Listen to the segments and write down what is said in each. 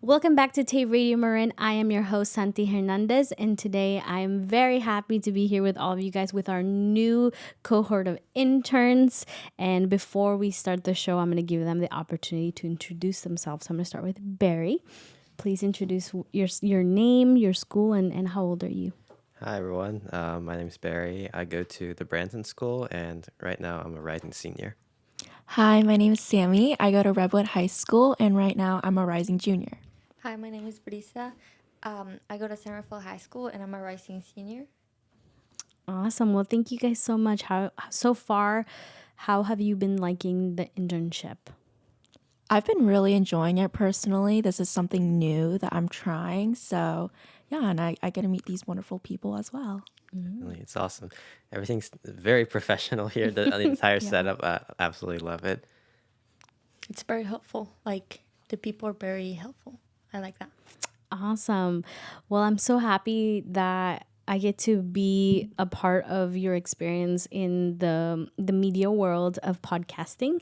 Welcome back to Tay Radio Marin. I am your host, Santi Hernandez, and today I am very happy to be here with all of you guys with our new cohort of interns. And before we start the show, I'm going to give them the opportunity to introduce themselves. So I'm going to start with Barry. Please introduce your name, your school, and how old are you? Hi, everyone. My name is Barry. I go to the Brandon School, and right now I'm a rising senior. Hi, my name is Sammy. I go to Redwood High School, and right now I'm a rising junior. Hi, my name is Briza. I go to Centerville High School, and I'm a rising senior. Awesome. Well, thank you guys so much. How have you been liking the internship? I've been really enjoying it personally. This is something new that I'm trying. So, yeah, and I get to meet these wonderful people as well. Really, it's awesome. Everything's very professional here. The entire setup, I absolutely love it. It's very helpful. Like, the people are very helpful. I like that. Awesome. Well, I'm so happy that I get to be a part of your experience in the media world of podcasting.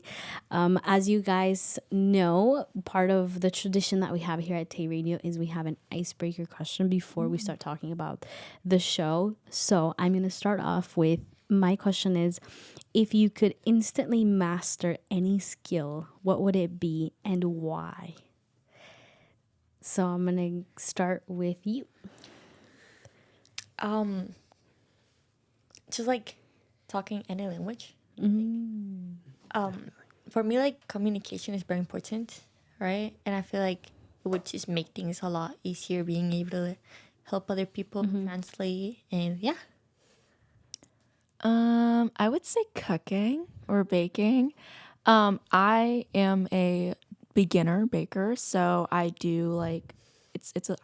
As you guys know, part of the tradition that we have here at Tay Radio is we have an icebreaker question before we start talking about the show. So I'm going to start off with my question is, if you could instantly master any skill, what would it be and why? So I'm going to start with you. Just like talking any language. For me, like, communication is very important, right? And I feel like it would just make things a lot easier being able to help other people translate, and yeah. I would say cooking or baking. I am a beginner baker, so I do like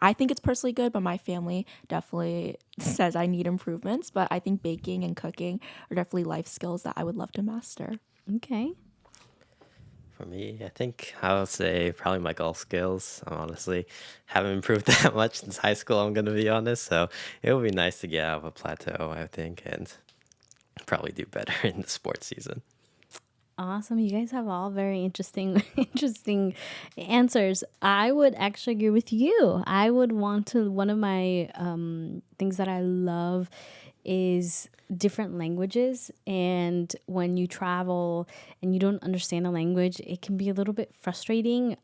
I think it's personally good, but my family definitely says I need improvements. But I think baking and cooking are definitely life skills that I would love to master. Okay. For me, I think I would say probably my golf skills. I honestly haven't improved that much since high school, I'm going to be honest. So it would be nice to get out of a plateau, I think, and probably do better in the sports season. Awesome. You guys have all very interesting answers. I would actually agree with you. I would want to, one of my things that I love is different languages. And when you travel and you don't understand a language, it can be a little bit frustrating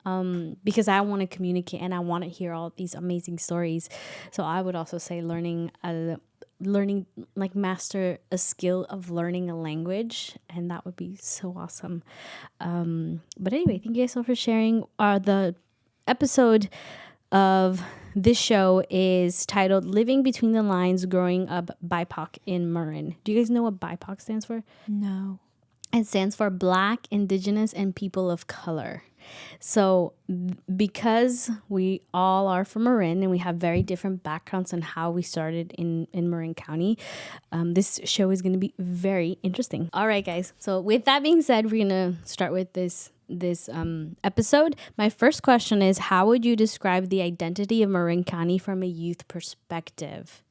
because I want to communicate and I want to hear all these amazing stories. So I would also say learning like master a skill of learning a language, and that would be so awesome. But anyway, thank you guys so for sharing. The episode of this show is titled Living Between the Lines, Growing Up BIPOC in Marin. Do you guys know what BIPOC stands for? No. It stands for Black, Indigenous, and People of Color. So because we all are from Marin and we have very different backgrounds on how we started in Marin County, this show is going to be very interesting. All right, guys. So with that being said, we're going to start with this episode. My first question is, how would you describe the identity of Marin County from a youth perspective?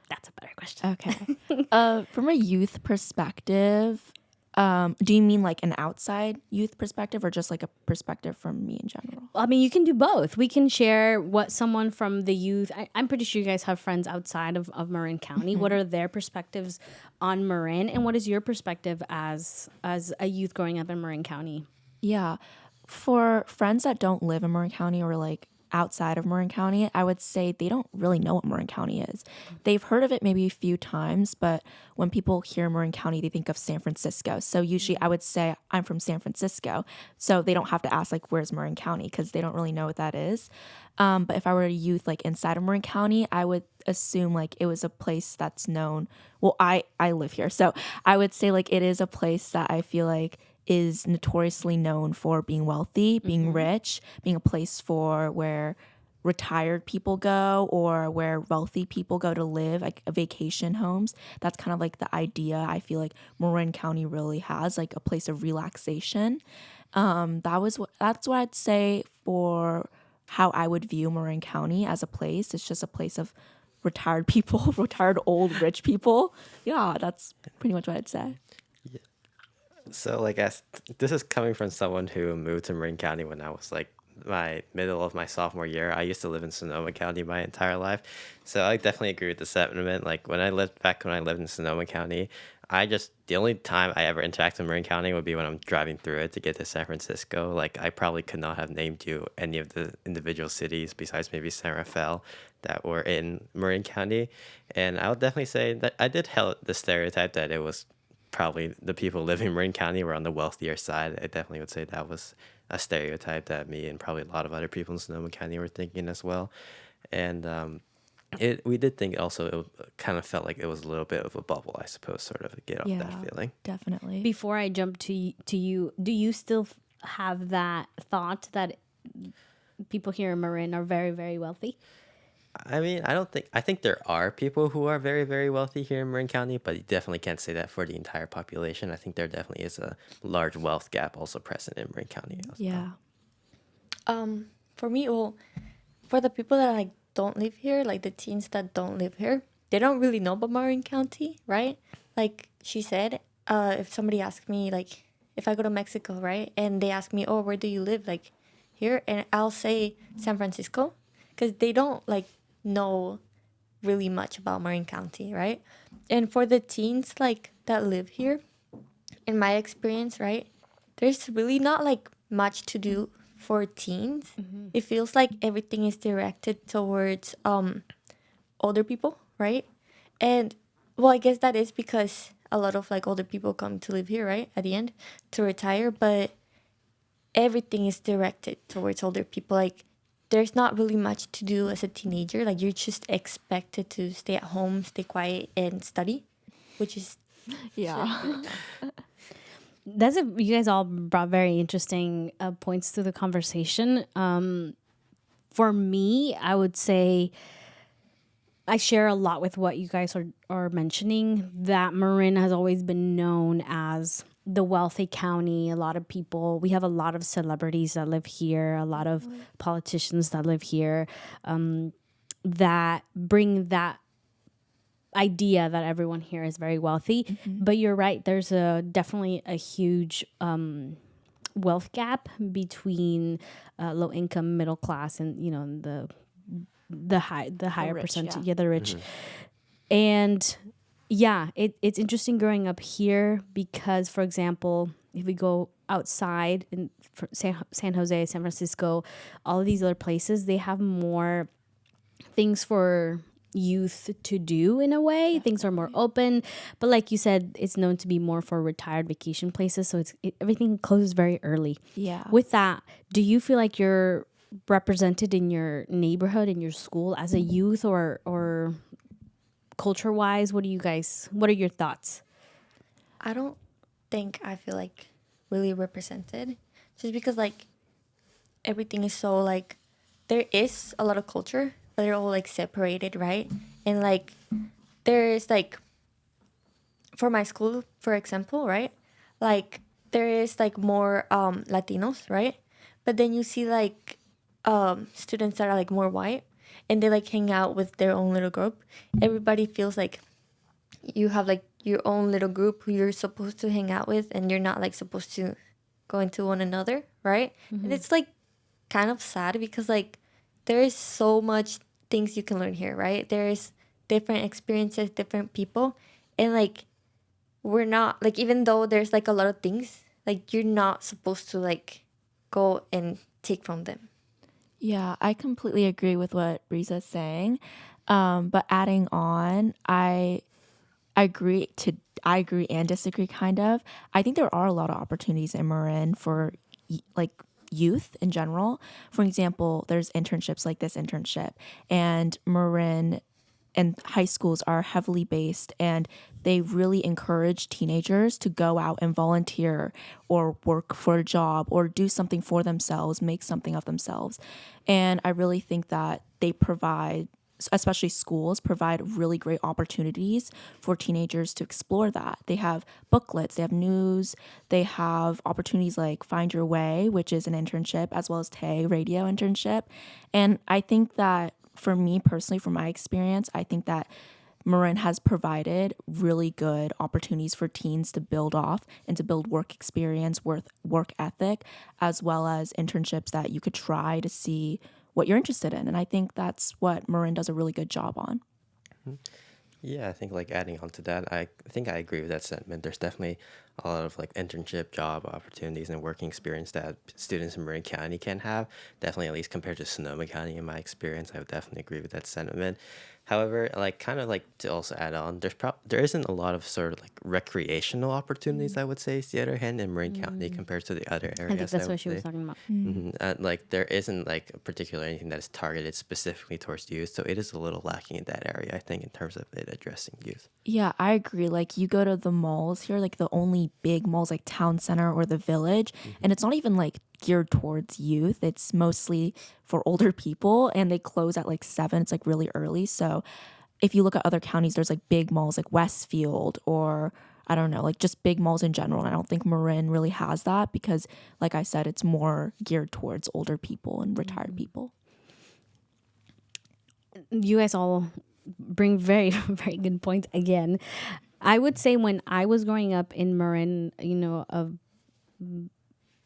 That's a better question. Okay. From a youth perspective, do you mean like an outside youth perspective or just like a perspective from me in general? I mean, you can do both. We can share what someone from the youth, I'm pretty sure you guys have friends outside of Marin County. Mm-hmm. What are their perspectives on Marin, and what is your perspective as a youth growing up in Marin County? Yeah. For friends that don't live in Marin County or like outside of Marin County, I would say they don't really know what Marin County is. They've heard of it maybe a few times, but when people hear Marin County, they think of San Francisco. So usually I would say I'm from San Francisco, so they don't have to ask like, where's Marin County? Because they don't really know what that is. But if I were a youth like inside of Marin County, I would assume like it was a place that's known. Well, I live here, so I would say like it is a place that I feel like is notoriously known for being wealthy, being rich, being a place for where retired people go or where wealthy people go to live, like vacation homes. That's kind of like the idea I feel like Marin County really has, like a place of relaxation. That's what I'd say for how I would view Marin County as a place. It's just a place of retired people, retired old rich people. Yeah, that's pretty much what I'd say. So, like, this is coming from someone who moved to Marin County when I was like my middle of my sophomore year. I used to live in Sonoma County my entire life, so I definitely agree with the sentiment. Like when I lived in Sonoma County, the only time I ever interact with Marin County would be when I'm driving through it to get to San Francisco. Like I probably could not have named you any of the individual cities besides maybe San Rafael that were in Marin County, and I would definitely say that I did held the stereotype that it was probably the people living in Marin County were on the wealthier side. I definitely would say that was a stereotype that me and probably a lot of other people in Sonoma County were thinking as well. And we did think also it kind of felt like it was a little bit of a bubble, I suppose, sort of get off Yeah, that feeling. definitely. Before I jump to you, do you still have that thought that people here in Marin are very, very wealthy? I mean, I think there are people who are very, very wealthy here in Marin County, but you definitely can't say that for the entire population. I think there definitely is a large wealth gap also present in Marin County as well. Yeah. For me, well, for the people that like don't live here, like the teens that don't live here, they don't really know about Marin County, right? Like she said, if somebody asks me, like, if I go to Mexico, right, and they ask me, oh, where do you live, like, here, and I'll say San Francisco, because they don't like know really much about Marin County, right? And for the teens like that live here, in my experience, right, there's really not like much to do for teens. It feels like everything is directed towards older people, right? And well, I guess that is because a lot of like older people come to live here, right, at the end to retire, but everything is directed towards older people. Like there's not really much to do as a teenager. Like you're just expected to stay at home, stay quiet, and study, which is Yeah. You guys all brought very interesting points to the conversation. For me, I would say I share a lot with what you guys are mentioning, that Marin has always been known as the wealthy county. A lot of people, we have a lot of celebrities that live here, a lot of politicians that live here, that bring that idea that everyone here is very wealthy. But you're right, there's definitely a huge wealth gap between low income, middle class, and the higher rich, percentage, yeah. the rich. And yeah, it's interesting growing up here because, for example, if we go outside in San Jose, San Francisco, all of these other places, they have more things for youth to do in a way. Things are more open, but like you said, it's known to be more for retired vacation places, so everything closes very early. Yeah. With that, do you feel like you're represented in your neighborhood, in your school as a youth, or culture wise? What are your thoughts? I don't think I feel like really represented, just because like everything is so like there is a lot of culture, but they're all like separated, right? And like there's like for my school, for example, right? Like there is like more Latinos, right? But then you see like students that are like more white, and they like hang out with their own little group. Everybody feels like you have like your own little group who you're supposed to hang out with, and you're not like supposed to go into one another, right? And it's like kind of sad because like there is so much things you can learn here, right? There's different experiences, different people, and like we're not like, even though there's like a lot of things, like you're not supposed to like go and take from them. Yeah, I completely agree with what Briza's saying. But adding on, I agree and disagree kind of. I think there are a lot of opportunities in Marin for like youth in general. For example, there's internships like this internship, and Marin and high schools are heavily based, and they really encourage teenagers to go out and volunteer or work for a job or do something for themselves, make something of themselves. And I really think that they provide, especially schools, provide really great opportunities for teenagers to explore that. They have booklets, they have news, they have opportunities like Find Your Way, which is an internship, as well as TAY radio internship. And I think that for me personally, from my experience, I think that Marin has provided really good opportunities for teens to build off and to build work experience, work ethic, as well as internships that you could try to see what you're interested in. And I think that's what Marin does a really good job on. Yeah, I think like adding on to that, I think I agree with that sentiment. There's definitely a lot of like internship job opportunities and working experience that students in Marin County can have. Definitely, at least compared to Sonoma County, in my experience, I would definitely agree with that sentiment. However, like kind of like to also add on, there isn't a lot of sort of like recreational opportunities. I would say, is the other hand in Marin County compared to the other I think areas. that's I what would she was say. talking about. Like there isn't like a particular anything that is targeted specifically towards youth, so it is a little lacking in that area, I think, in terms of it addressing youth. Yeah, I agree. Like you go to the malls here, like the only big malls like Town Center or the Village, and it's not even like geared towards youth. It's mostly for older people and they close at like 7. It's like really early. So if you look at other counties, there's like big malls like Westfield or I don't know, like just big malls in general. And I don't think Marin really has that because, like I said, it's more geared towards older people and retired people. You guys all bring very, very good points again. I would say when I was growing up in Marin, of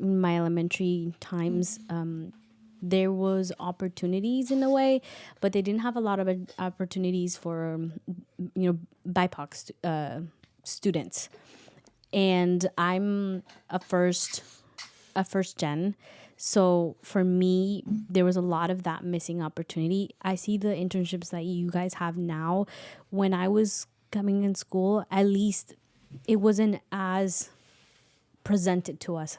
my elementary times, there was opportunities in a way, but they didn't have a lot of opportunities for, BIPOC students. And I'm a first gen. So for me, there was a lot of that missing opportunity. I see the internships that you guys have now. When I was coming in school, at least it wasn't as presented to us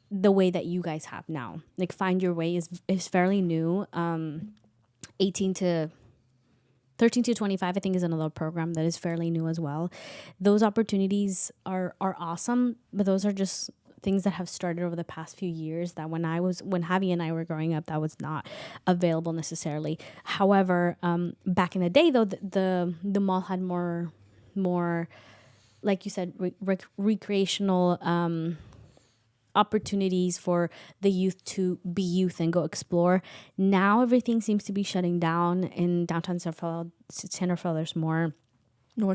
the way that you guys have now. Like Find Your Way is fairly new. 13 to 25, I think, is another program that is fairly new as well. Those opportunities are awesome, but those are just things that have started over the past few years that when Javi and I were growing up, that was not available necessarily. However, back in the day though, the mall had more, like you said, recreational opportunities for the youth to be youth and go explore. Now everything seems to be shutting down in downtown Centerville. There's more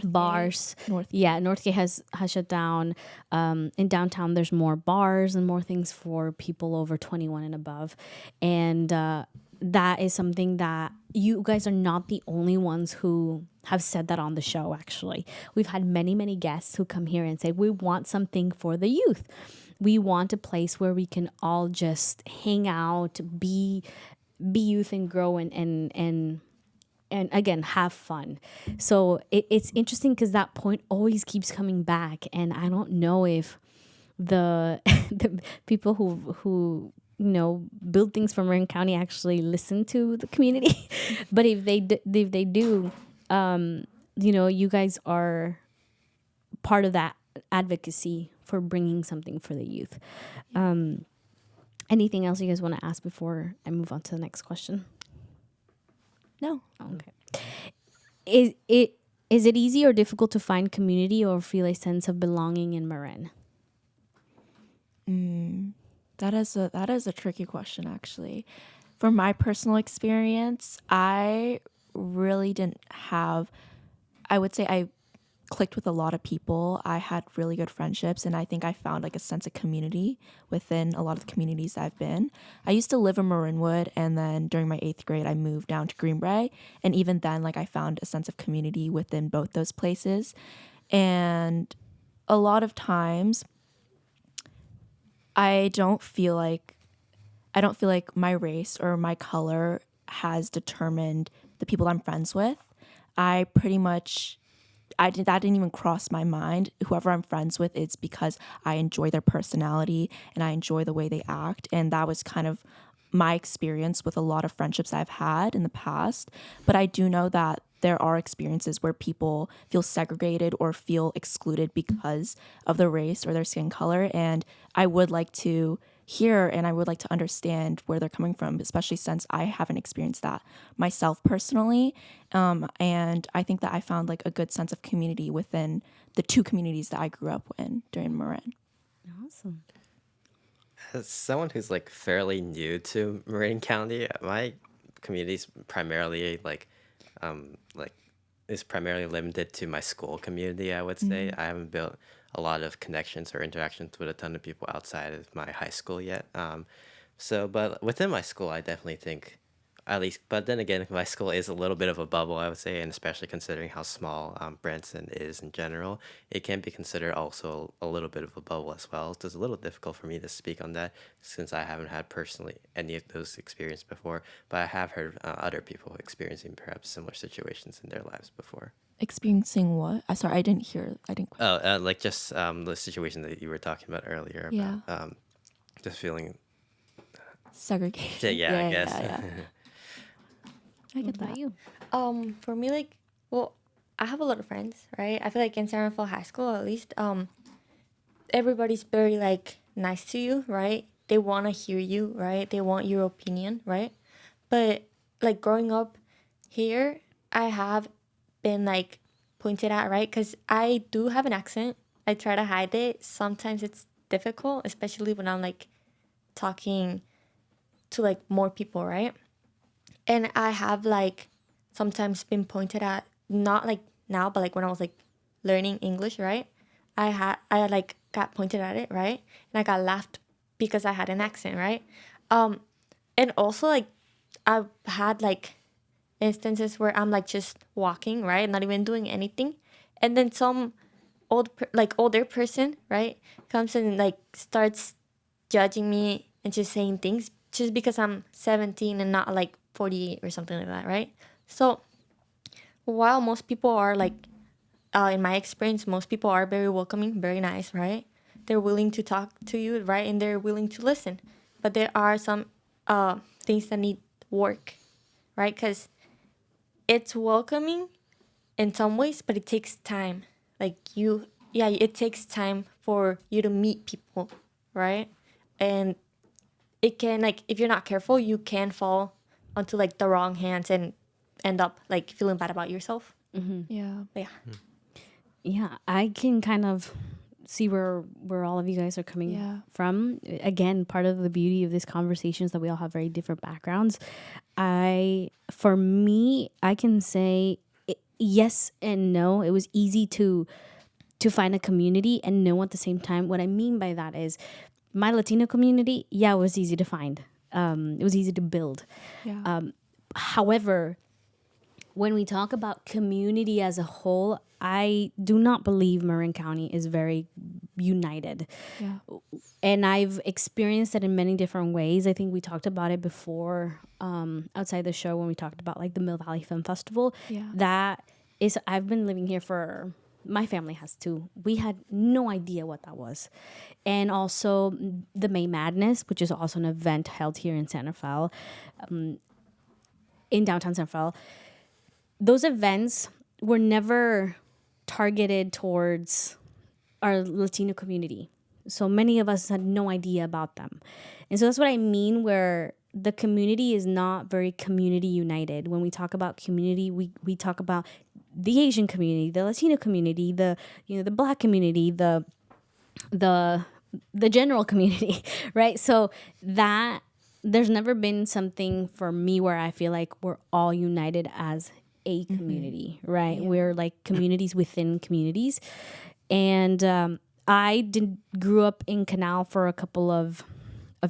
bars. Northgate has shut down. In downtown, there's more bars and more things for people over 21 and above. And that is something that you guys are not the only ones who have said that on the show, actually. We've had many, many guests who come here and say, we want something for the youth. We want a place where we can all just hang out, be youth and grow and again, have fun. So it's interesting because that point always keeps coming back. And I don't know if the people who build things for Marin County actually listen to the community. But if they do, you guys are part of that advocacy for bringing something for the youth. Anything else you guys want to ask before I move on to the next question? No. Okay. Is it easy or difficult to find community or feel a sense of belonging in Marin? That is a tricky question, actually. From my personal experience, I really didn't have. I would say I clicked with a lot of people. I had really good friendships, and I think I found like a sense of community within a lot of the communities I've been. I used to live in Marinwood, and then during my 8th grade, I moved down to Greenbrae, and even then, like I found a sense of community within both those places. And a lot of times, I don't feel like my race or my color has determined the people that I'm friends with. That didn't even cross my mind. Whoever I'm friends with, it's because I enjoy their personality and I enjoy the way they act. And that was kind of my experience with a lot of friendships I've had in the past. But I do know that there are experiences where people feel segregated or feel excluded because of their race or their skin color. And I would like to hear and I would like to understand where they're coming from, especially since I haven't experienced that myself personally. And I think that I found like a good sense of community within the 2 communities that I grew up in during Marin. Awesome. As someone who's like fairly new to Marin County, my community's primarily like is primarily limited to my school community, I would say. I haven't built a lot of connections or interactions with a ton of people outside of my high school yet. But within my school, I definitely think, at least, but then again, my school is a little bit of a bubble, I would say, and especially considering how small Branson is in general, it can be considered also a little bit of a bubble as well. So it's a little difficult for me to speak on that since I haven't had personally any of those experiences before, but I have heard other people experiencing perhaps similar situations in their lives before. Experiencing what? I sorry, I didn't hear. I didn't. Oh, like just the situation that you were talking about earlier about Yeah. just feeling, Segregation. yeah, I guess. Yeah. I What get about that. you? For me, like, well, I have a lot of friends, right? I feel like in San Rafael High School, at least, everybody's very like nice to you, right? They want to hear you, right? They want your opinion, right? But like growing up here, I have been like pointed at, right? Because I do have an accent. I try to hide it. Sometimes it's difficult, especially when I'm like talking to like more people, right? And I have like sometimes been pointed at, not like now, but like when I was like learning English, right? I like got pointed at it, right? And I got laughed because I had an accent, right? And also like I've had like instances where I'm like just walking, right? Not even doing anything. And then some older person, right, comes and like starts judging me and just saying things just because I'm 17 and not like 48 or something like that, right? So while most people are like, in my experience, most people are very welcoming, very nice, right? They're willing to talk to you, right? And they're willing to listen. But there are some things that need work, right? Because it's welcoming in some ways, but it takes time. It takes time for you to meet people, right? And it can, like, if you're not careful, you can fall onto like the wrong hands and end up like feeling bad about yourself. Yeah. But yeah. Yeah, I can kind of see where all of you guys are coming Yeah. from. Again, part of the beauty of this conversation is that we all have very different backgrounds. For me, I can say yes and no. It was easy to find a community and no at the same time. What I mean by that is my Latino community, yeah, it was easy to find. It was easy to build. Yeah. However, when we talk about community as a whole, I do not believe Marin County is very united. Yeah. And I've experienced it in many different ways. I think we talked about it before outside the show when we talked about like the Mill Valley Film Festival. Yeah. I've been living here for, my family has too. We had no idea what that was. And also the May Madness, which is also an event held here in San Rafael, in downtown San Rafael. Those events were never targeted towards our Latino community. So many of us had no idea about them. And so that's what I mean, where the community is not very community united. When we talk about community, we talk about the Asian community, the Latino community, the Black community, the general community, right? So that there's never been something for me where I feel like we're all united as a community, right? Yeah. We're like communities within communities. And I grew up in Canal for a couple of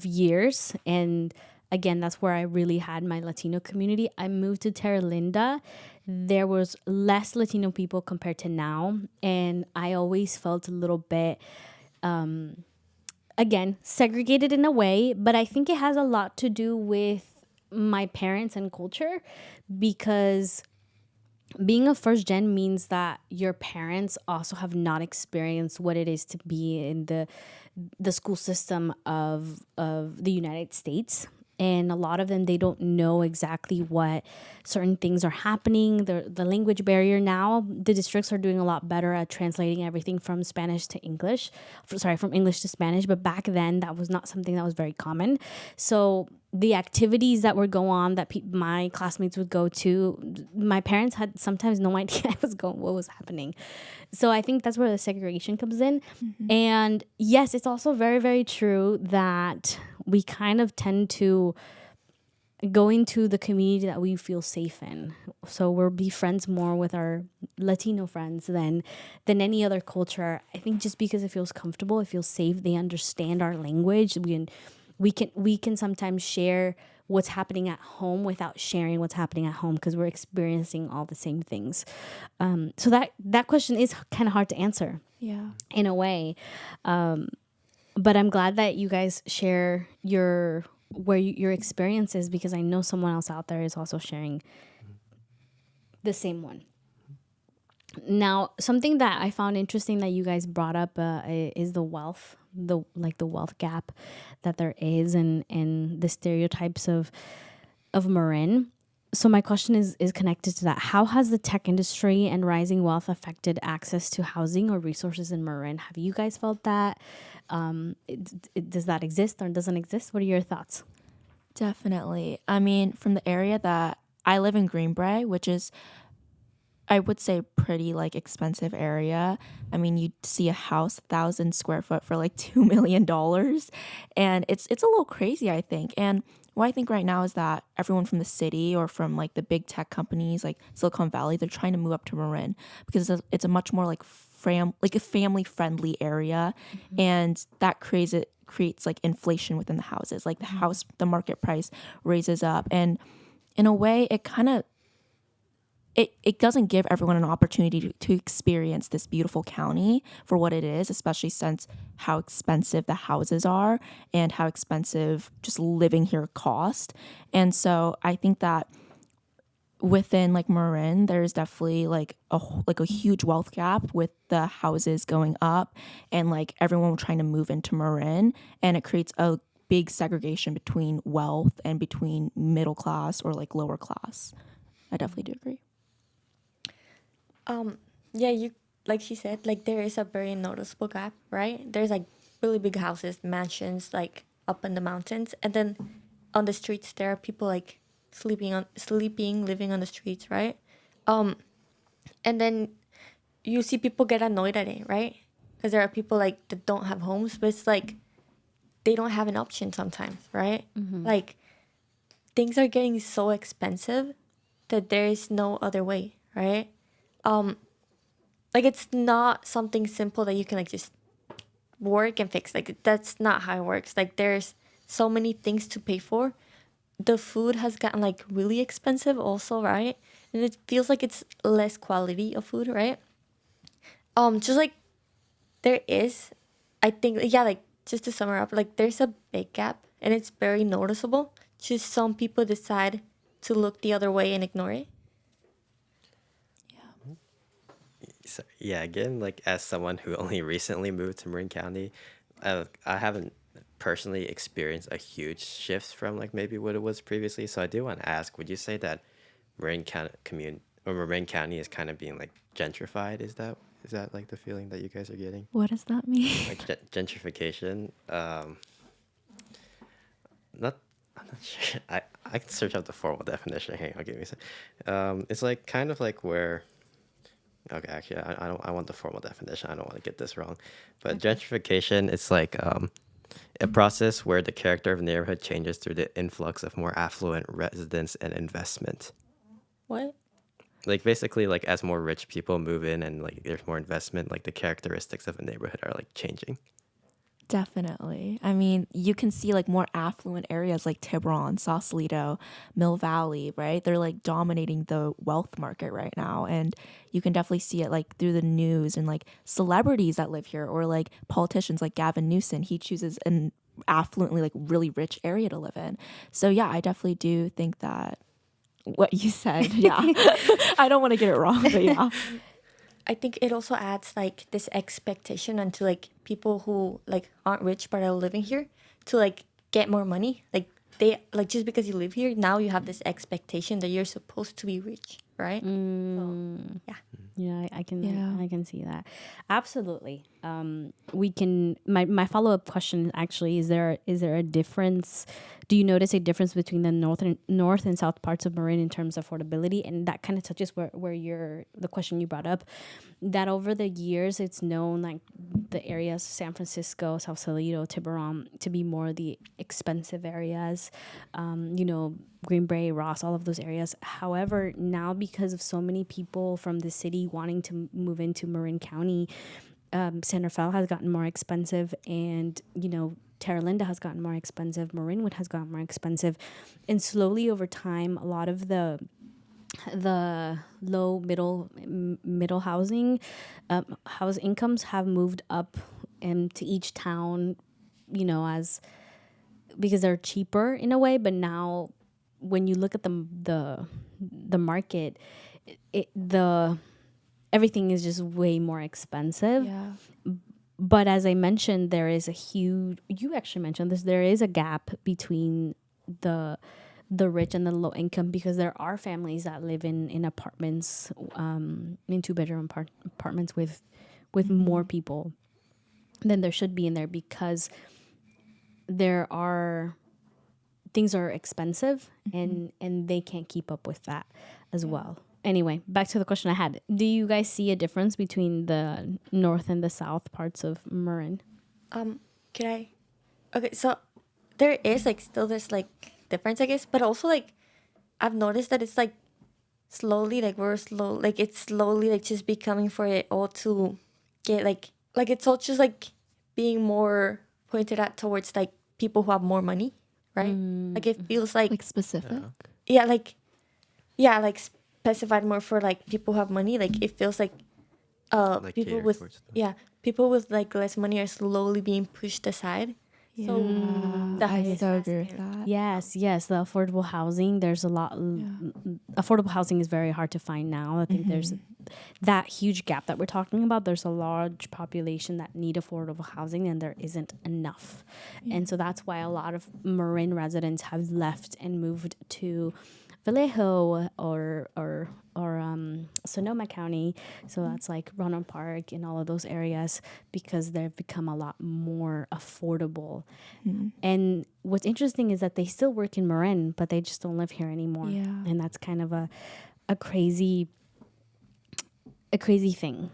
years, and again, that's where I really had my Latino community. I moved to Terra Linda. There was less Latino people compared to now, and I always felt a little bit again, segregated in a way, but I think it has a lot to do with my parents and culture, because being a first gen means that your parents also have not experienced what it is to be in the school system of the United States. And a lot of them, they don't know exactly what certain things are happening. The language barrier now, the districts are doing a lot better at translating everything from Spanish to English. From English to Spanish. But back then, that was not something that was very common. So the activities that would go on that my classmates would go to, my parents had sometimes no idea what was happening. So I think that's where the segregation comes in. Mm-hmm. And yes, it's also very, very true that we kind of tend to going to the community that we feel safe in. So we'll be friends more with our Latino friends than any other culture. I think just because it feels comfortable, it feels safe. They understand our language. We can sometimes share what's happening at home without sharing what's happening at home because we're experiencing all the same things. So that question is kind of hard to answer. Yeah. In a way. But I'm glad that you guys share your experiences, because I know someone else out there is also sharing the same one. Now, something that I found interesting that you guys brought up is the wealth, the wealth gap that there is, and the stereotypes of Marin. So my question is connected to that. How has the tech industry and rising wealth affected access to housing or resources in Marin? Have you guys felt that? Does that exist or doesn't exist? What are your thoughts? Definitely. I mean, from the area that I live in, Greenbrae, which is, I would say, pretty like expensive area. I mean, you see a house 1,000 square foot for like $2 million, and it's a little crazy, I think. And what I think right now is that everyone from the city or from like the big tech companies like Silicon Valley, they're trying to move up to Marin because it's a much more like a family friendly area, and that creates like inflation within the houses. Like the market price raises up, and in a way, it kind of it doesn't give everyone an opportunity to experience this beautiful county for what it is, especially since how expensive the houses are and how expensive just living here cost. And so I think that within like Marin, there's definitely like a huge wealth gap with the houses going up and like everyone trying to move into Marin, and it creates a big segregation between wealth and between middle class or like lower class. I definitely do agree. Yeah, you like she said, like there is a very noticeable gap, right? There's like really big houses, mansions, like up in the mountains, and then on the streets there are people like living on the streets, right? And then you see people get annoyed at it, right? Because there are people like that don't have homes, but it's like they don't have an option sometimes, right? Like things are getting so expensive that there is no other way, right? Like it's not something simple that you can like just work and fix. Like that's not how it works. Like there's so many things to pay for. The food has gotten like really expensive also, right? And it feels like it's less quality of food, right? Just like there is, I think, yeah, like just to sum it up, like there's a big gap and it's very noticeable. Just some people decide to look the other way and ignore it. So, yeah, again, like as someone who only recently moved to Marin County, I haven't personally experienced a huge shift from like maybe what it was previously. So I do want to ask, would you say that Marin County is kind of being like gentrified? Is that like the feeling that you guys are getting? What does that mean? Like gentrification? Not. I'm not sure. I can search out the formal definition. Hang on, give me a sec. It's like kind of like where. Okay, actually, I don't. I want the formal definition. I don't want to get this wrong. But gentrification, it's like a process where the character of a neighborhood changes through the influx of more affluent residents and investment. What? Like basically, like as more rich people move in and like there's more investment, like the characteristics of a neighborhood are like changing. Definitely. I mean, you can see like more affluent areas like Tiburon, Sausalito, Mill Valley, right? They're like dominating the wealth market right now. And you can definitely see it like through the news and like celebrities that live here, or like politicians like Gavin Newsom. He chooses an affluently like really rich area to live in. So yeah, I definitely do think that what you said, yeah. I don't want to get it wrong, but yeah. I think it also adds like this expectation onto like people who like aren't rich but are living here to like get more money. Like they like just because you live here now you have this expectation that you're supposed to be rich, right? So, yeah. Yeah, I can. Yeah. I can see that. Absolutely. We can. My follow up question actually is there a difference? Do you notice a difference between the north and south parts of Marin in terms of affordability? And that kind of touches where the question you brought up. That over the years, it's known like the areas San Francisco, Sausalito, Tiburon to be more the expensive areas. Green Bay, Ross, all of those areas. However, now because of so many people from the city wanting to move into Marin County, San Rafael has gotten more expensive, and Terra Linda has gotten more expensive. Marinwood has gotten more expensive, and slowly over time, a lot of the low middle housing house incomes have moved up to each town, as because they're cheaper in a way. But now, when you look at the market, everything is just way more expensive. Yeah. But as I mentioned, you actually mentioned this, there is a gap between the rich and the low income, because there are families that live in apartments, in 2-bedroom apartments with more people than there should be in there, because things are expensive, and they can't keep up with that as well. Anyway, back to the question I had. Do you guys see a difference between the north and the south parts of Marin? Can I? Okay, so there is there's difference, I guess, but also I've noticed that it's slowly it's slowly just becoming for it all to get it's all just being more pointed at towards people who have more money, right? It feels Like specific. specified more for people who have money. It feels people cater with towards them. people with less money are slowly being pushed aside. So the I highest so has agree with been- that. Yes, the affordable housing. There's a lot. Affordable housing is very hard to find now. I think there's that huge gap that we're talking about. There's a large population that need affordable housing, and there isn't enough. And so that's why a lot of Marin residents have left and moved to Vallejo or Sonoma County. So that's Roanoke Park and all of those areas, because they've become a lot more affordable. And what's interesting is that they still work in Marin, but they just don't live here anymore. Yeah. And that's kind of a crazy thing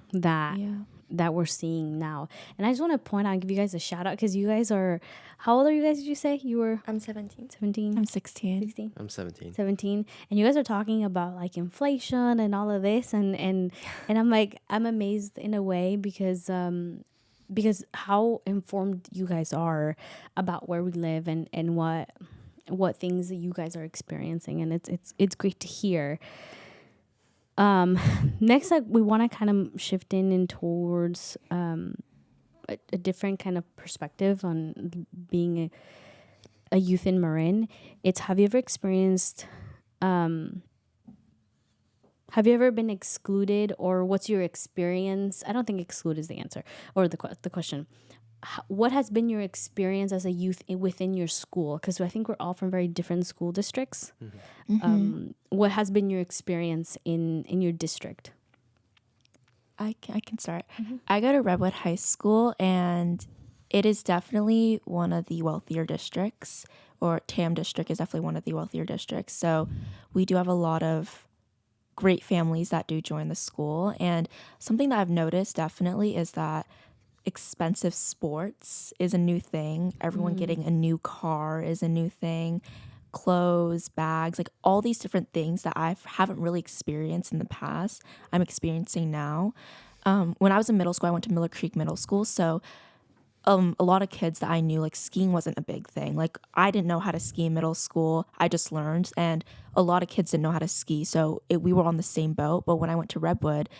that we're seeing now. And I just want to point out, give you guys a shout out, because you guys are, how old are you guys? Did you say you were I'm 17. 17? I'm 16. 16? I'm 17. 17, and you guys are talking about inflation and all of this, and I'm amazed in a way, because how informed you guys are about where we live and what things that you guys are experiencing, and it's great to hear. Next, we want to kind of shift in towards a different kind of perspective on being a youth in Marin. It's, have you ever experienced, have you ever been excluded, or what's your experience? I don't think exclude is the answer, or the question. What has been your experience as a youth within your school? Because I think we're all from very different school districts. What has been your experience in your district? I can start. I go to Redwood High School, and it is definitely one of the wealthier districts, or TAM district is definitely one of the wealthier districts. So we do have a lot of great families that do join the school. And something that I've noticed definitely is that expensive sports is a new thing. Everyone getting a new car is a new thing. Clothes, bags, all these different things that I haven't really experienced in the past, I'm experiencing now. When I was in middle school, I went to Miller Creek Middle School. So a lot of kids that I knew, skiing wasn't a big thing. I didn't know how to ski in middle school. I just learned. And a lot of kids didn't know how to ski. So we were on the same boat. But when I went to Redwood,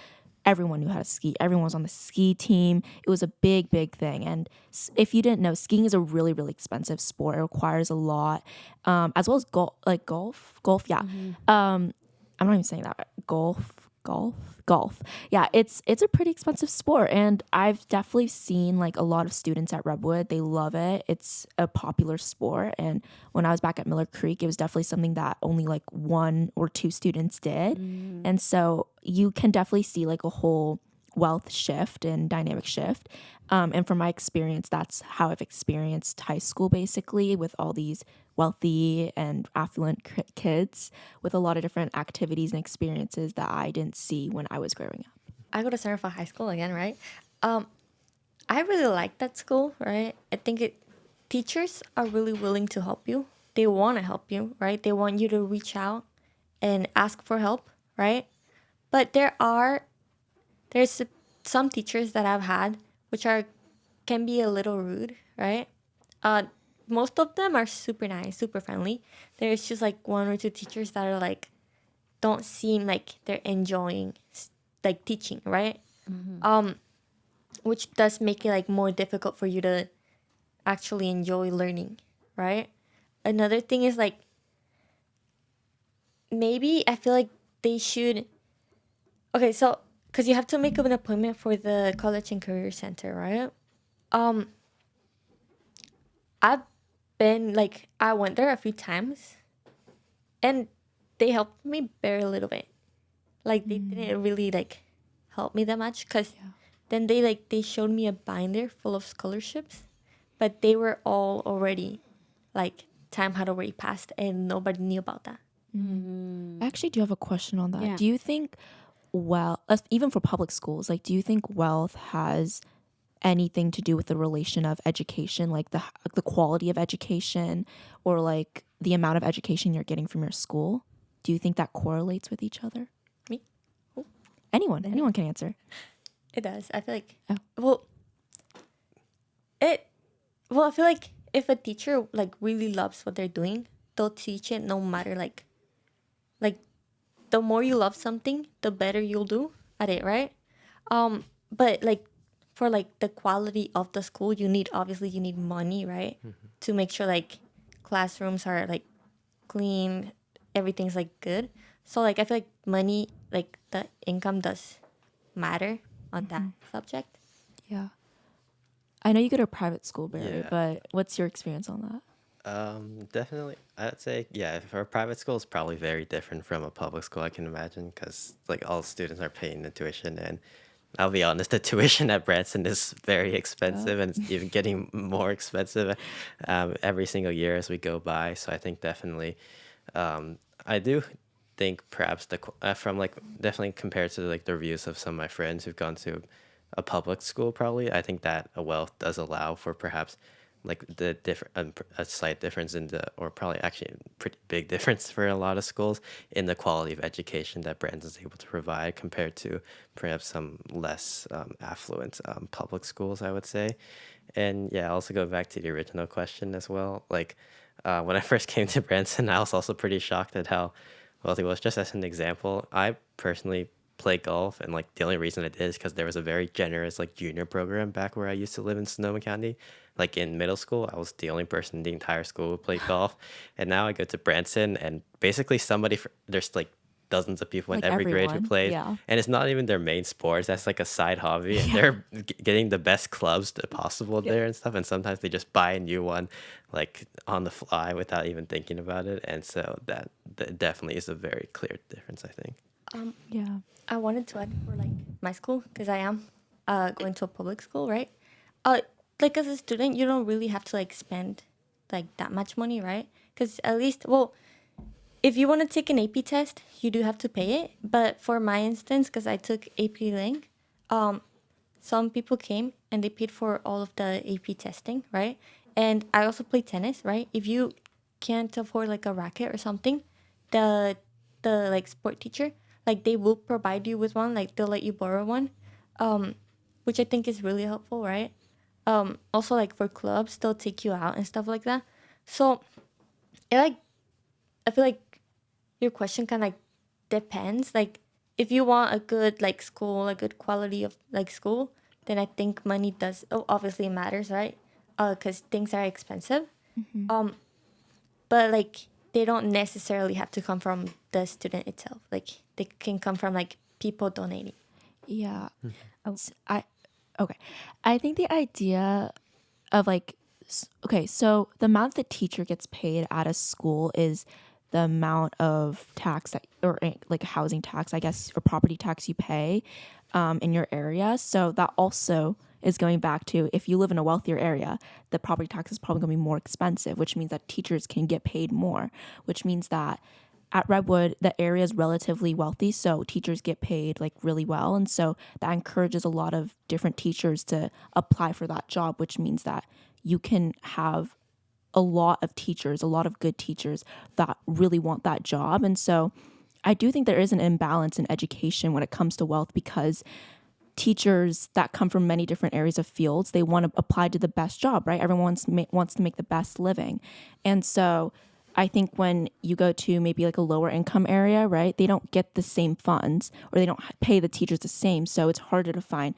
everyone knew how to ski. Everyone was on the ski team. It was a big, big thing. And if you didn't know, skiing is a really, really expensive sport. It requires a lot, as well as golf. Yeah. I'm not even saying that. Golf. Golf. Yeah, it's a pretty expensive sport, and I've definitely seen like a lot of students at Redwood. They love it. It's a popular sport, and when I was back at Miller Creek, it was definitely something that only like 1 or 2 students did. And so you can definitely see like a whole wealth shift and dynamic shift. And from my experience, that's how I've experienced high school, basically, with all these wealthy and affluent kids with a lot of different activities and experiences that I didn't see when I was growing up. I go to Santa Fe High School again, right? I really like that school, right? I think teachers are really willing to help you. They want to help you, right? They want you to reach out and ask for help, right? But there's some teachers that I've had which can be a little rude, right? Most of them are super nice, super friendly. There's just like 1 or 2 teachers that are like don't seem like they're enjoying like teaching, right? Which does make it like more difficult for you to actually enjoy learning, right? Another thing is like maybe I feel like they should. Okay, so because you have to make an appointment for the College and Career Center, right? I've been like I went there a few times, and they helped me very little bit. Like they didn't really like help me that much because then they showed me a binder full of scholarships, but they were all already like time had already passed and nobody knew about that. I actually do have a question on that. Yeah. Do you think even for public schools, like do you think wealth has anything to do with the relation of education, like the quality of education or like the amount of education you're getting from your school? Do you think that correlates with each other? Me? Who? Anyone can answer. It does. I feel like Oh. I feel like if a teacher like really loves what they're doing, they'll teach it no matter like the more you love something, the better you'll do at it, right? But like for like the quality of the school, you need money, right? To make sure like classrooms are like clean, everything's like good. So like I feel like money, like the income does matter on that subject. Yeah. I know you go to a private school, Barry, Yeah. but what's your experience on that? Definitely, I'd say, yeah, for a private school, it's probably very different from a public school, I can imagine, because like all students are paying the tuition, and I'll be honest, the tuition at Branson is very expensive, and it's even getting more expensive every single year as we go by. So I think definitely, I do think perhaps from like definitely compared to like the reviews of some of my friends who've gone to a public school, probably I think that a wealth does allow for perhaps like the different a slight difference in the, or probably actually a pretty big difference for a lot of schools in the quality of education that Brandon's able to provide compared to perhaps some less affluent public schools, I would say. And yeah, also go back to the original question as well. Like when I first came to Branson, I was also pretty shocked at how wealthy it was. Just as an example, I personally play golf, and like the only reason I did is because there was a very generous like junior program back where I used to live in Sonoma County. Like in middle school, I was the only person in the entire school who played golf, and now I go to Branson, and basically there's like dozens of people in Like every grade who everyone, plays, yeah. and it's not even their main sports. That's like a side hobby, and they're getting the best clubs possible there and stuff. And sometimes they just buy a new one, like on the fly without even thinking about it. And so that definitely is a very clear difference, I think. Yeah. I wanted to add for like my school because I am going to a public school, right? Like as a student, you don't really have to like spend like that much money, right? Because at least, well, if you want to take an AP test, you do have to pay it. But for my instance, because I took AP Link, some people came and they paid for all of the AP testing, right? And I also play tennis, right? If you can't afford like a racket or something, the like sport teacher, like they will provide you with one, like they'll let you borrow one, which I think is really helpful, right? Also like for clubs, they'll take you out and stuff like that. So I feel like your question kind of like depends. Like if you want a good like school, a good quality of like school, then I think money does obviously matters, right? Because things are expensive. But like they don't necessarily have to come from the student itself. Like they can come from like people donating. Yeah. Oh. I think the idea of like, okay, so the amount the teacher gets paid at a school is the amount of tax that, or like housing tax, I guess, or property tax you pay in your area. So that also is going back to, if you live in a wealthier area, the property tax is probably going to be more expensive, which means that teachers can get paid more, which means that at Redwood, the area is relatively wealthy, so teachers get paid like really well. And so that encourages a lot of different teachers to apply for that job, which means that you can have a lot of teachers, a lot of good teachers that really want that job. And so I do think there is an imbalance in education when it comes to wealth, because teachers that come from many different areas of fields, they want to apply to the best job, right? Everyone wants to make the best living. And so I think when you go to maybe like a lower income area, right, they don't get the same funds, or they don't pay the teachers the same. So it's harder to find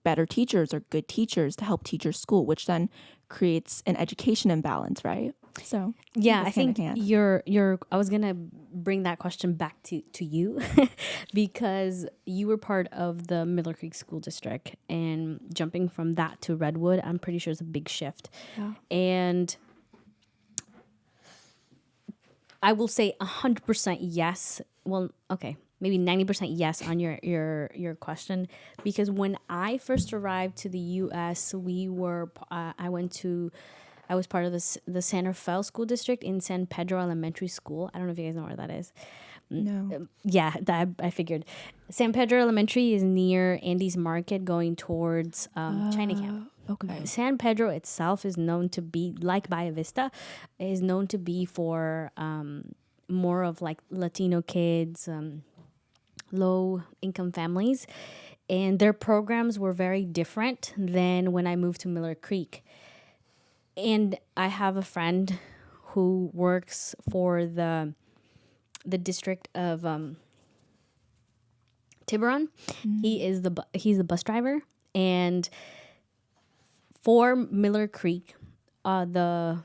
better teachers or good teachers to help teach your school, which then creates an education imbalance, right? So Yeah, I it's hand think in hand. you're I was gonna bring that question back to you because you were part of the Miller Creek School District, and jumping from that to Redwood, I'm pretty sure it's a big shift. Yeah. And I will say 100% yes. Well, okay, maybe 90% yes on your question, because when I first arrived to the U.S., I was part of the San Rafael School District in San Pedro Elementary School. I don't know if you guys know where that is. No. Yeah, that I figured. San Pedro Elementary is near Andy's Market, going towards China Camp. Okay. San Pedro itself is known to be, like Bahia Vista, is known to be for more of like Latino kids, low income families, and their programs were very different than when I moved to Miller Creek. And I have a friend who works for the district of Tiburon. He's the bus driver, and for Miller Creek, the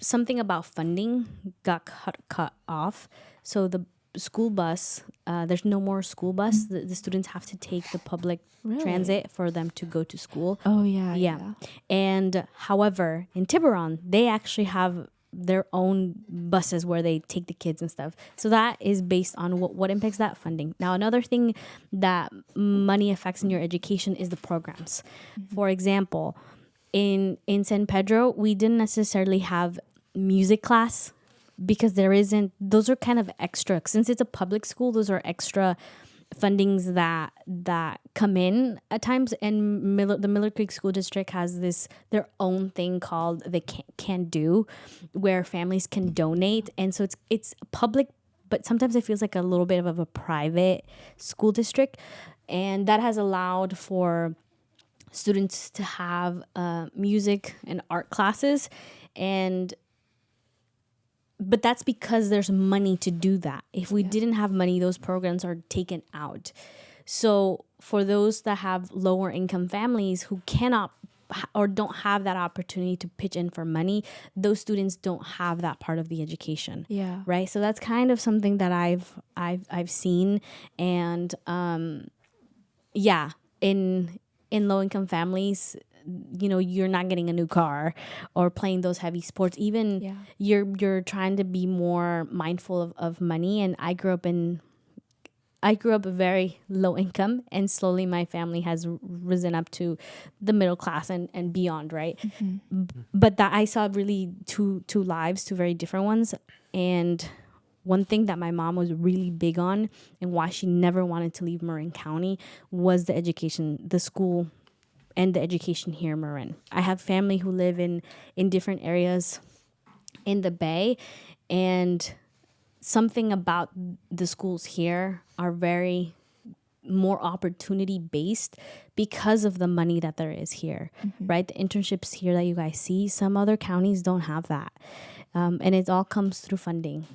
something about funding got cut off. So the school bus, there's no more school bus. The students have to take the public Really? transit for them to go to school. Oh yeah. Yeah. And however, in Tiburon, they actually have their own buses where they take the kids and stuff. So that is based on what impacts that funding. Now, another thing that money affects in your education is the programs. For example, in San Pedro, we didn't necessarily have music class because there isn't, those are kind of extra. Since it's a public school, those are extra fundings that come in at times. And the Miller Creek School District has their own thing called the can do, where families can donate. And so it's public, but sometimes it feels like a little bit of a private school district. And that has allowed for students to have music and art classes, but that's because there's money to do that. If we didn't have money, those programs are taken out. So for those that have lower income families who cannot or don't have that opportunity to pitch in for money, those students don't have that part of the education. Yeah. Right. So that's kind of something that I've seen, and in low income families, you're not getting a new car or playing those heavy sports. Even you're trying to be more mindful of money. And I grew up very low income, and slowly my family has risen up to the middle class and beyond, right? Mm-hmm. But that I saw really two lives, two very different ones. And one thing that my mom was really big on, and why she never wanted to leave Marin County, was the education, the school, and the education here in Marin. I have family who live in different areas in the Bay, and something about the schools here are very more opportunity based because of the money that there is here, right? The internships here that you guys see, some other counties don't have that. And it all comes through funding.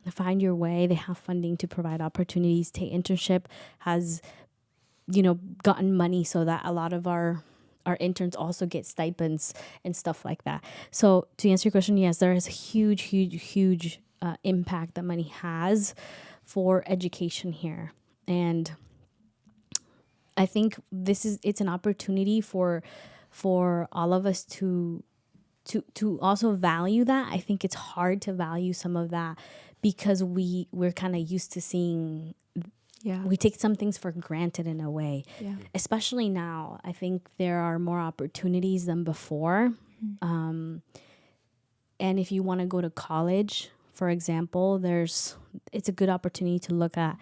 Find your way. They have funding to provide opportunities. Tay Internship has gotten money so that a lot of our interns also get stipends and stuff like that. So to answer your question, yes, there is a huge impact that money has for education here. And I think it's an opportunity for all of us to also value that. I think it's hard to value some of that because we're kind of used to seeing, Yeah. we take some things for granted in a way. Yeah. Especially now, I think there are more opportunities than before. And if you want to go to college, for example, it's a good opportunity to look at,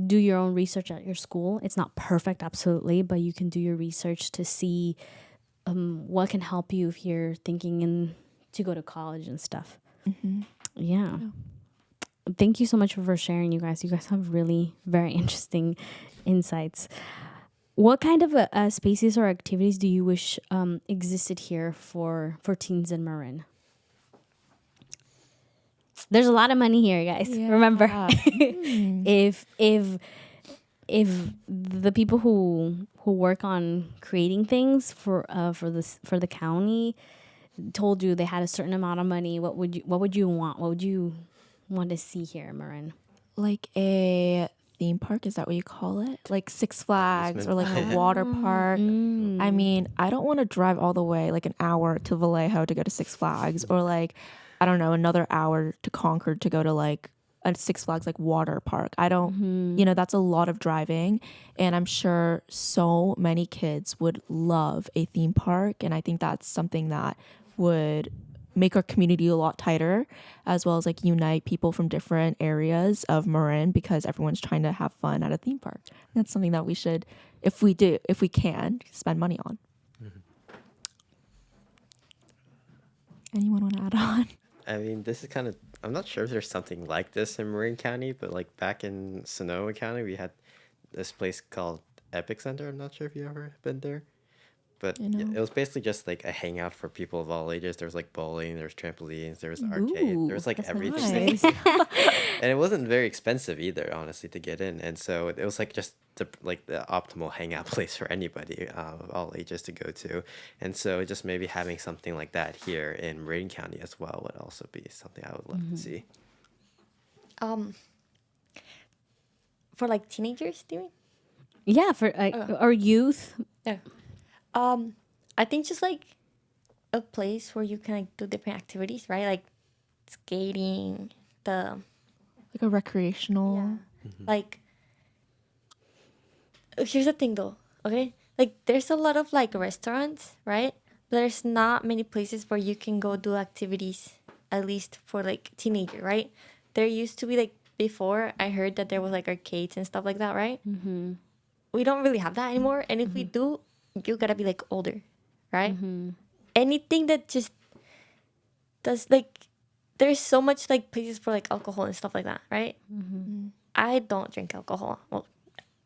do your own research at your school. It's not perfect, absolutely, but you can do your research to see what can help you if you're thinking to go to college and stuff. Yeah. Thank you so much for sharing, you guys. You guys have really very interesting insights. What kind of spaces or activities do you wish existed here for teens in Marin? There's a lot of money here, guys. Yeah. Remember, if the people who work on creating things for the county told you they had a certain amount of money, what would you want? What would you want to see here in Marin? Like a theme park, is that what you call it? Like Six Flags or like a water park. I mean, I don't want to drive all the way like an hour to Vallejo to go to Six Flags, or like, I don't know, another hour to Concord to go to like a Six Flags like water park. I don't, that's a lot of driving, and I'm sure so many kids would love a theme park, and I think that's something that would make our community a lot tighter, as well as like unite people from different areas of Marin, because everyone's trying to have fun at a theme park. And that's something that we should, if we can, spend money on. Anyone want to add on? I mean, this is kind of, I'm not sure if there's something like this in Marin County, but like back in Sonoma County, we had this place called Epic Center. I'm not sure if you ever been there. But it was basically just like a hangout for people of all ages. There was like bowling, there was trampolines, there was arcade, there was like everything. Nice. And it wasn't very expensive either, honestly, to get in. And so it was like just the optimal hangout place for anybody of all ages to go to. And so just maybe having something like that here in Marin County as well would also be something I would love to see. For like teenagers, do you mean? Yeah, for or youth. Yeah. I think just like a place where you can like do different activities, right? Like skating, like a recreational. like. Here's the thing, though. Okay, like there's a lot of like restaurants, right? But there's not many places where you can go do activities, at least for like teenager, right? There used to be like before. I heard that there was like arcades and stuff like that, right? We don't really have that anymore, and if we do, you gotta be like older, right? Anything that just does like, there's so much like places for like alcohol and stuff like that, right? I don't drink alcohol. Well,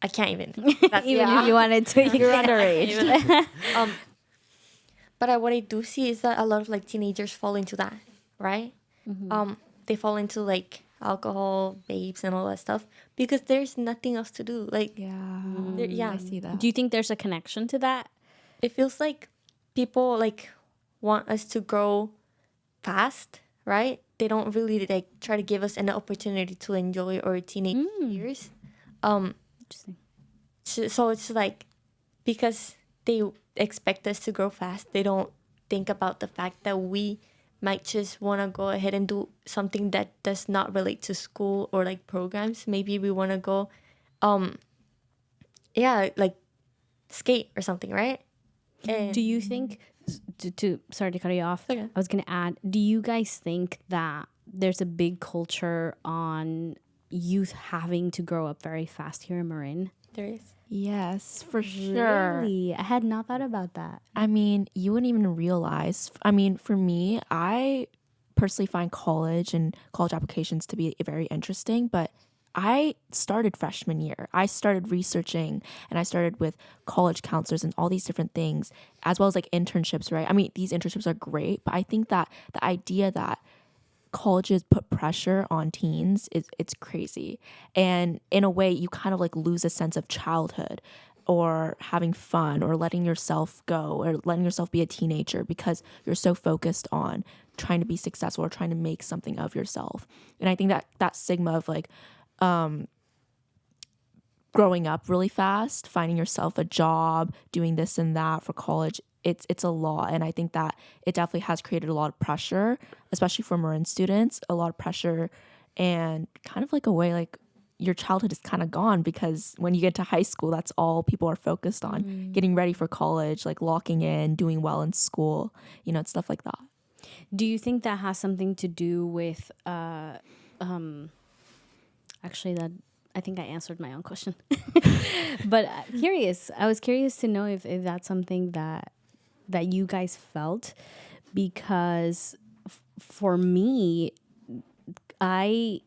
I can't even. Even if you wanted to, You're underage. But what I do see is that a lot of like teenagers fall into that, right? They fall into like alcohol, vapes, and all that stuff because there's nothing else to do. Like, I see that. Do you think there's a connection to that? it feels like people like want us to grow fast, right? They don't really like try to give us an opportunity to enjoy our teenage years. Interesting. So it's like because they expect us to grow fast, they don't think about the fact that we might just want to go ahead and do something that does not relate to school or like programs. Maybe we want to go, like skate or something, right? And Do you think, sorry to cut you off, Okay. I was going to add, do you guys think that there's a big culture on youth having to grow up very fast here in Marin? there is. Yes, for sure. Really? I had not thought about that. I mean, you wouldn't even realize. I mean, for me, I personally find college and college applications to be very interesting, but I started freshman year. I started researching and I started with college counselors and all these different things, as well as like internships, right? I mean, these internships are great, but I think that the idea that colleges put pressure on teens it's crazy. And in a way, you kind of like lose a sense of childhood or having fun or letting yourself go or letting yourself be a teenager because you're so focused on trying to be successful or trying to make something of yourself. And I think that stigma of like growing up really fast, finding yourself a job, doing this and that for college. It's a lot, and I think that it definitely has created a lot of pressure, especially for Marin students, a lot of pressure, and kind of like a way like your childhood is kind of gone, because when you get to high school, that's all people are focused on, getting ready for college, like locking in, doing well in school, stuff like that. Do you think that has something to do with actually that I think I answered my own question. But I was curious to know if that's something that you guys felt, because for me, I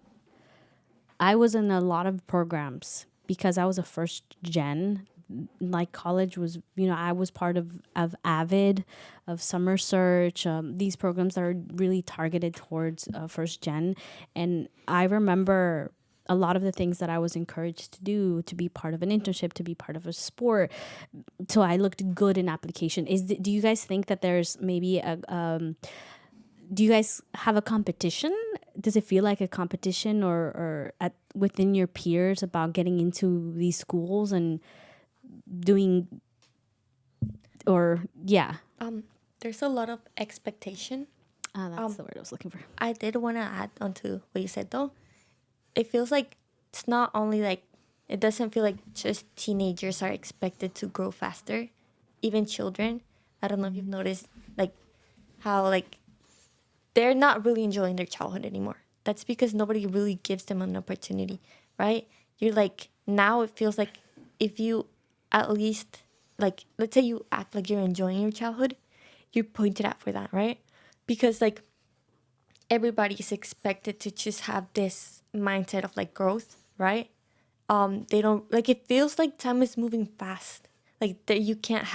was in a lot of programs because I was a first gen. Like college was, I was part of AVID, of Summer Search, these programs that are really targeted towards first gen. And I remember a lot of the things that I was encouraged to do, to be part of an internship, to be part of a sport. So I looked good in application. Do you guys think that there's maybe do you guys have a competition? Does it feel like a competition or within your peers about getting into these schools and doing, There's a lot of expectation. That's the word I was looking for. I did want to add on to what you said though. It feels like it's not only like, it doesn't feel like just teenagers are expected to grow faster, even children. I don't know if you've noticed like how like they're not really enjoying their childhood anymore. That's because nobody really gives them an opportunity, right? You're like, now it feels like if you at least, like, let's say you act like you're enjoying your childhood, you're pointed at for that, right? Because like everybody is expected to just have this mindset of like growth, right? They don't, like, it feels like time is moving fast. Like that you can't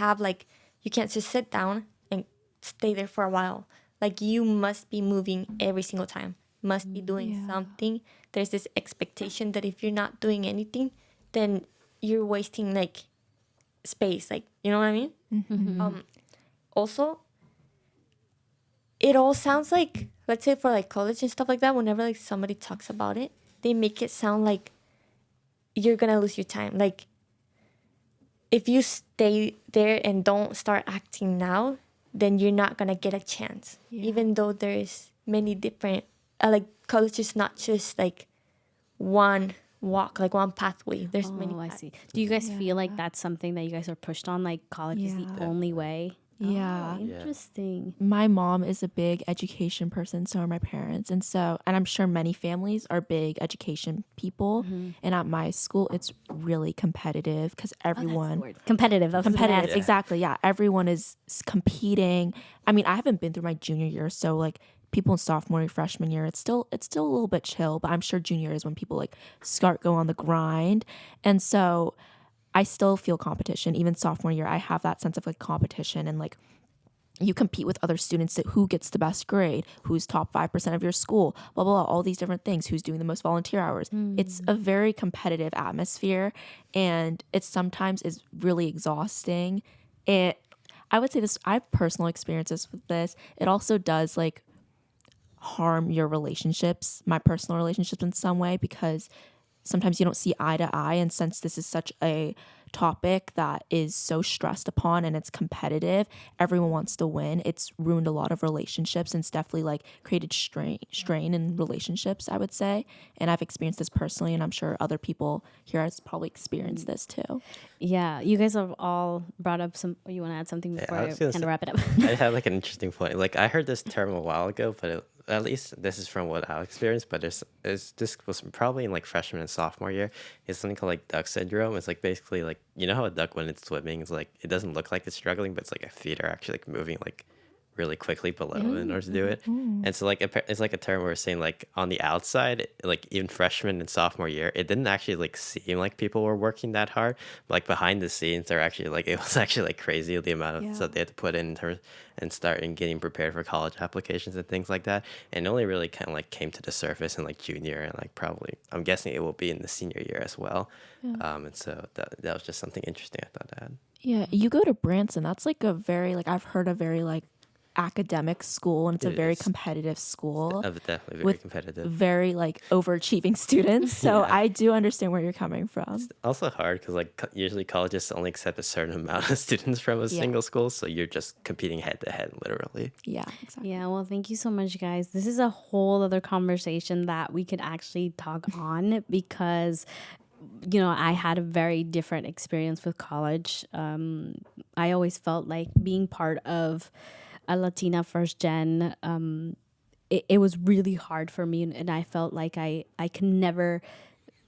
just sit down and stay there for a while. Like you must be moving every single time, must be doing something. There's this expectation that if you're not doing anything, then you're wasting like space, like, you know what I mean? Mm-hmm. Also, it all sounds like, let's say for like college and stuff like that, whenever like somebody talks about it, they make it sound like you're gonna lose your time. Like if you stay there and don't start acting now, then you're not gonna get a chance. Even though there's many different like college is not just like one walk, like one pathway. There's many I see. Do you guys feel like that's something that you guys are pushed on, like college is the only way? Interesting. My mom is a big education person, so are my parents. And I'm sure many families are big education people. And at my school, it's really competitive because everyone... Competitive. Exactly. Yeah. Everyone is competing. I mean, I haven't been through my junior year, so like people in sophomore year, freshman year, it's still a little bit chill, but I'm sure junior is when people like start go on the grind. And so I still feel competition. Even sophomore year, I have that sense of like competition, and like you compete with other students that who gets the best grade, who's top 5% of your school, blah, blah, blah, all these different things, who's doing the most volunteer hours. It's a very competitive atmosphere, and it sometimes is really exhausting. I would say this, I have personal experiences with this. It also does like harm your relationships, my personal relationships in some way, because sometimes you don't see eye to eye. And since this is such a topic that is so stressed upon and it's competitive, everyone wants to win. It's ruined a lot of relationships, and it's definitely like created strain in relationships, I would say. And I've experienced this personally, and I'm sure other people here has probably experienced this too. Yeah, you guys have all brought up some. You want to add something before I kind of wrap it up? I have like an interesting point. Like I heard this term a while ago, but at least this is from what I experienced. But this was probably in like freshman and sophomore year. It's something called like duck syndrome. It's like basically like, you know how a duck when it's swimming is like, it doesn't look like it's struggling, but it's like a feet are actually like moving like really quickly below in order to do it. And so like it's like a term where we're saying like on the outside, like even freshman and sophomore year, it didn't actually like seem like people were working that hard. But, like behind the scenes, they're actually like, it was actually like crazy the amount of stuff they had to put in terms and start in getting prepared for college applications and things like that. And it only really kind of like came to the surface in like junior, and like probably I'm guessing it will be in the senior year as well. And so that was just something interesting I thought to add. Yeah, you go to Branson, that's like a very like I've heard a very like academic school, and it's a It very is. competitive school Definitely very with competitive. very like overachieving students. So Yeah. I do understand where you're coming from. Also hard because like usually colleges only accept a certain amount of students from a Yeah. single school, so you're just competing head to head, literally. Yeah, exactly. Yeah, well, thank you so much, guys. This is a whole other conversation that we could actually talk on because, I had a very different experience with college. I always felt like being part of a Latina first gen, it was really hard for me. And I felt like I could never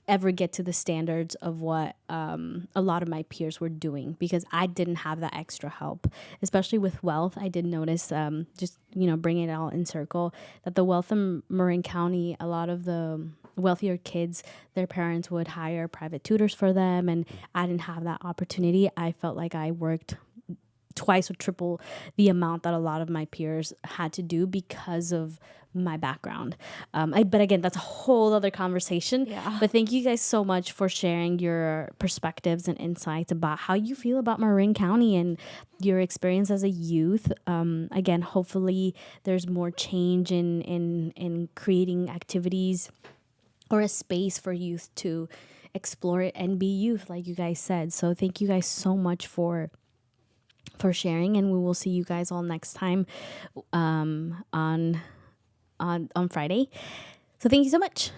ever get to the standards of what a lot of my peers were doing because I didn't have that extra help, especially with wealth. I did notice, just bringing it all in circle, that the wealth in Marin County, a lot of the wealthier kids, their parents would hire private tutors for them, and I didn't have that opportunity. I felt like I worked twice or triple the amount that a lot of my peers had to do because of my background. But again, that's a whole other conversation. Yeah. But thank you guys so much for sharing your perspectives and insights about how you feel about Marin County and your experience as a youth. Again, hopefully there's more change in creating activities or a space for youth to explore it and be youth, like you guys said. So thank you guys so much for sharing, and we will see you guys all next time on Friday. So thank you so much.